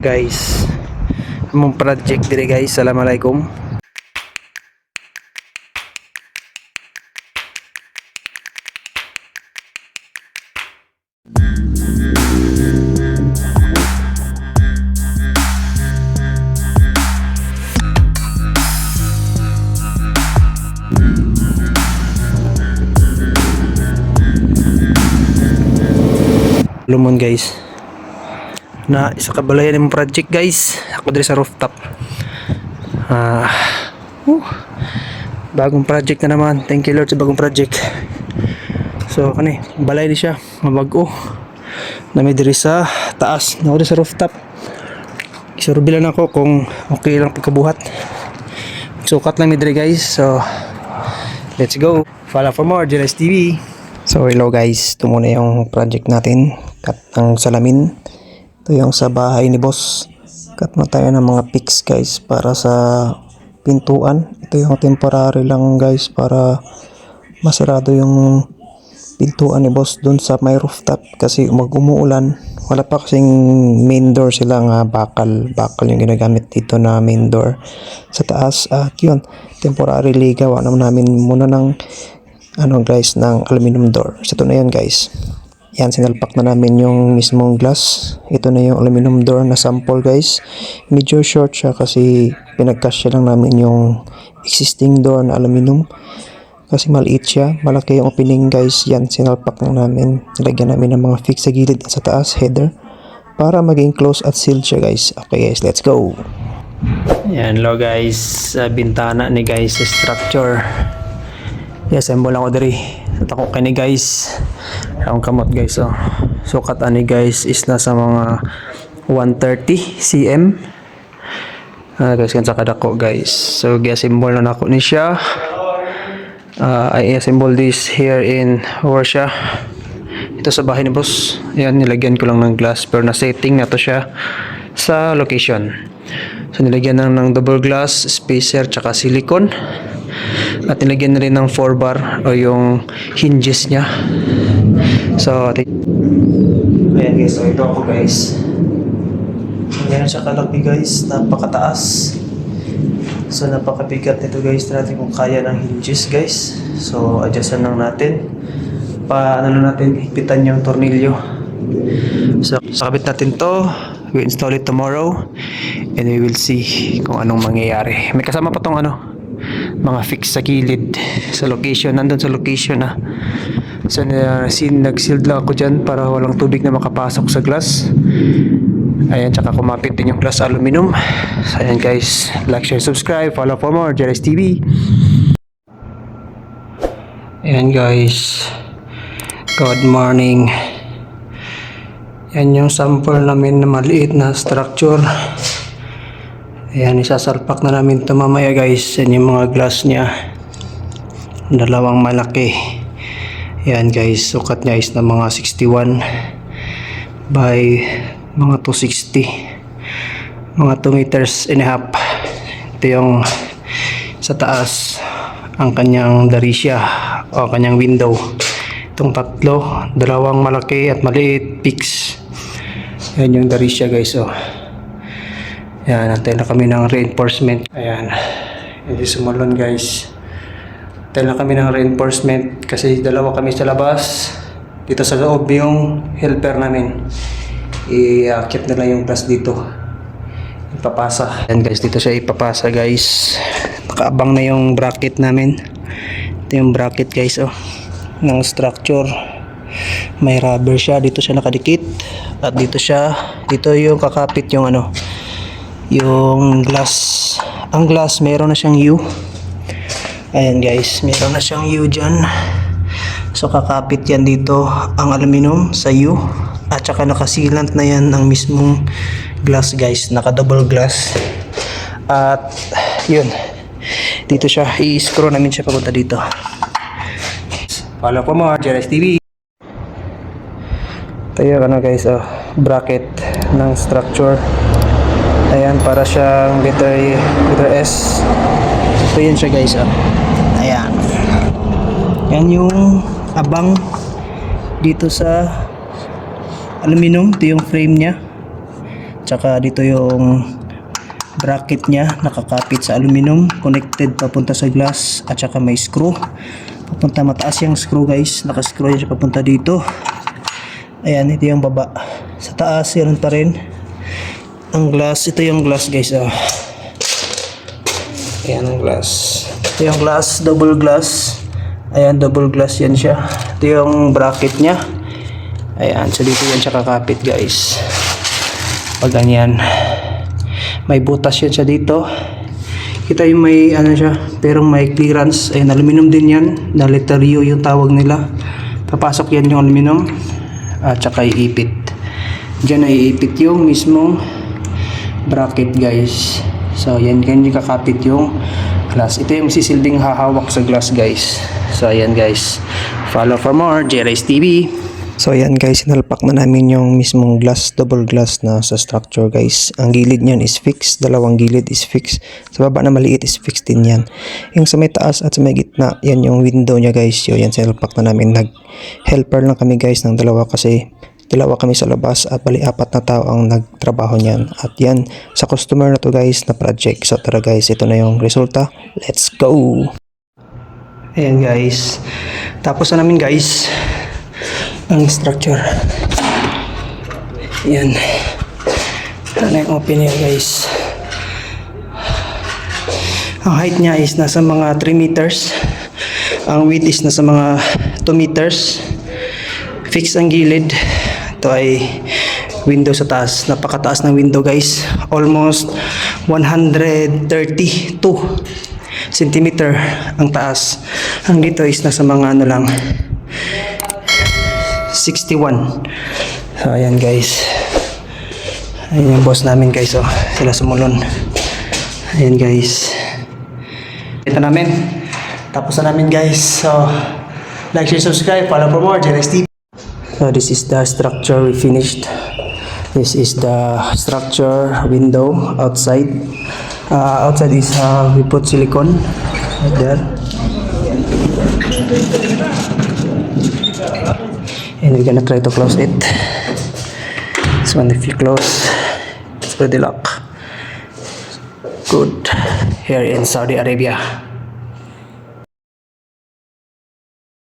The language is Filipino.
Guys, among project dire guys. Assalamualaikum. Lumon guys, na isa kabalayan yung project guys. Ako diri sa rooftop. uh, Bagong project na naman. Thank you Lord sa bagong project. So kani balay ni siya mabago nami diri sa taas, na diri sa rooftop. Isurbilan ako kung okay lang pagkabuhat. Sukat lang mi diri guys. So let's go, follow for more Jiles TV. So hello guys, ito muna yung project natin. Cut ng salamin. Ito yung sa bahay ni boss. Cut na tayo ng mga pics guys para sa pintuan. Ito yung temporary lang guys para masarado yung pintuan ni boss dun sa may rooftop kasi umuulan. Wala pa kasing main door sila nga bakal yung ginagamit dito na main door sa taas. At yun, temporarily gawa naman namin muna ng guys ng aluminum door. So ito na yan guys. Yan, sinalpak na namin yung mismong glass. Ito na yung aluminum door na sample guys. Medyo short siya kasi pinagkasya lang namin yung existing door na aluminum. Kasi maliit siya. Malaki yung opening guys. Yan, sinalpak na namin. Nilagyan namin ng mga fix sa gilid at sa taas, header. Para maging close at sealed siya guys. Okay guys, let's go. Yan lo guys. Bintana ni guys structure. I-assemble ako diri. Tako kay ni guys. Ang kamot guys oh. Sukat ani guys is nasa mga 130 cm. Guys kan sa kadako guys. So gi-assemble na nako ni siya. I assemble this here in Warsha. Ito sa bahay ni boss. Ayan, nilagyan ko lang ng glass pero na-setting na to siya sa location. So nilagyan ng double glass, spacer, tsaka silicone. At nilagyan na rin ng 4 bar o yung hinges niya. So ayan guys, so ito ako guys. Ganyan siya kalaki guys, napakataas. So napakabigat nito guys. Natin kung kaya ng hinges guys. So adjustan lang natin. Paano natin ipitan yung tornilyo. So sakabit natin to. We install it tomorrow and we will see kung anong mangyayari. May kasama pa tong mga fix sa gilid sa location, nandun sa location na. So nag-sealed lang ako dyan para walang tubig na makapasok sa glass. Ayan, tsaka kumapit din yung glass aluminum. So ayan guys, like, share, subscribe, follow for more Jiles TV. Ayan guys, good morning. Yan yung sample namin na maliit na structure. Ayan, isasalpak na namin ito mamaya guys. Yan yung mga glass niya. Dalawang malaki. Ayan guys, sukat niya is na mga 61 by mga 260. Mga 2 meters and a half. Ito yung sa taas. Ang kanyang darisya o kanyang window. Itong tatlo, dalawang malaki at maliit fix. Ayan yung darisya guys oh. Ayan, antay na kami ng reinforcement. Ayan, hindi sumalon guys. Antay na kami ng reinforcement kasi dalawa kami sa labas. Dito sa loob yung helper namin. Iakit na lang yung glass dito. Ipapasa. Ayan guys, dito siya ipapasa guys. Nakaabang na yung bracket namin. Ito yung bracket guys oh, ng structure. May rubber siya. Dito siya nakadikit. At dito yung kakapit yung yung glass. Ang glass meron na siyang U. Ayan guys, meron na siyang U dyan. So kakapit yan dito ang aluminum sa U. At saka nakasilant na yan ang mismong glass guys, naka double glass. At yun, dito siya, i-screw namin siya papunta dito. Follow po mo Jiles TV. Tayo guys bracket ng structure. Ayan, para siyang letter S. Ito yun siya guys Ayan. Yan yung abang dito sa aluminum. Ito yung frame nya. tsaka dito yung bracket niya, nakakapit sa aluminum, connected papunta sa glass, at saka may screw papunta, mataas yung screw guys, naka-screw yan siya papunta dito. Ayan, ito yung baba. Sa taas, yun pa rin ang glass. Ito yung glass guys. Ayan ang glass. Ito yung glass, double glass. Ayan, double glass yan siya. Ito yung bracket niya. Ayan, so dito yan siya kakapit guys. Pag ganyan, may butas yan siya dito. Kita yung may ano siya, pero may clearance. Ayan, aluminum din yan. Na letter U yung tawag nila. Papasok yan yung aluminum. At saka iipit. Diyan ay iipit yung mismong bracket guys. So yan, ganyan kakapit yung glass. Ito yung sisilbing hahawak sa glass guys. So ayan guys, follow for more JRace TV. So ayan guys, sinalpak na namin yung mismong glass, double glass na sa structure guys. Ang gilid niyan is fixed, dalawang gilid is fixed. Sa baba na maliit is fixed din yan. Yung sa may taas at sa may gitna, yan yung window niya guys. So yan, sinalpak na namin. Nag-helper lang kami guys ng dalawa kasi dalawa kami sa labas at bali 4 na tao ang nagtrabaho niyan. At yan, sa customer na to guys na project. So tara guys, ito na yung resulta. Let's go! Ayan guys, tapos na namin guys ang structure. Yan. Ano yung open niya guys. Ang height niya is nasa mga 3 meters. Ang width is nasa mga 2 meters. Fix ang gilid. Ito ay window sa taas. Napakataas ng window guys. Almost 132 centimeter ang taas. Ang dito is nasa mga ano lang 61. So ayan guys, ayan yung boss namin guys. Oh, sila sumulon. Ayan guys, ito namin, tapos na namin guys. So like, share, subscribe, follow for more JRace TV. So this is the structure we finished. This is the structure window outside. Outside is we put silicone right there. And we're gonna try to close it. This one, if you close, it's pretty lock. Good. Here in Saudi Arabia.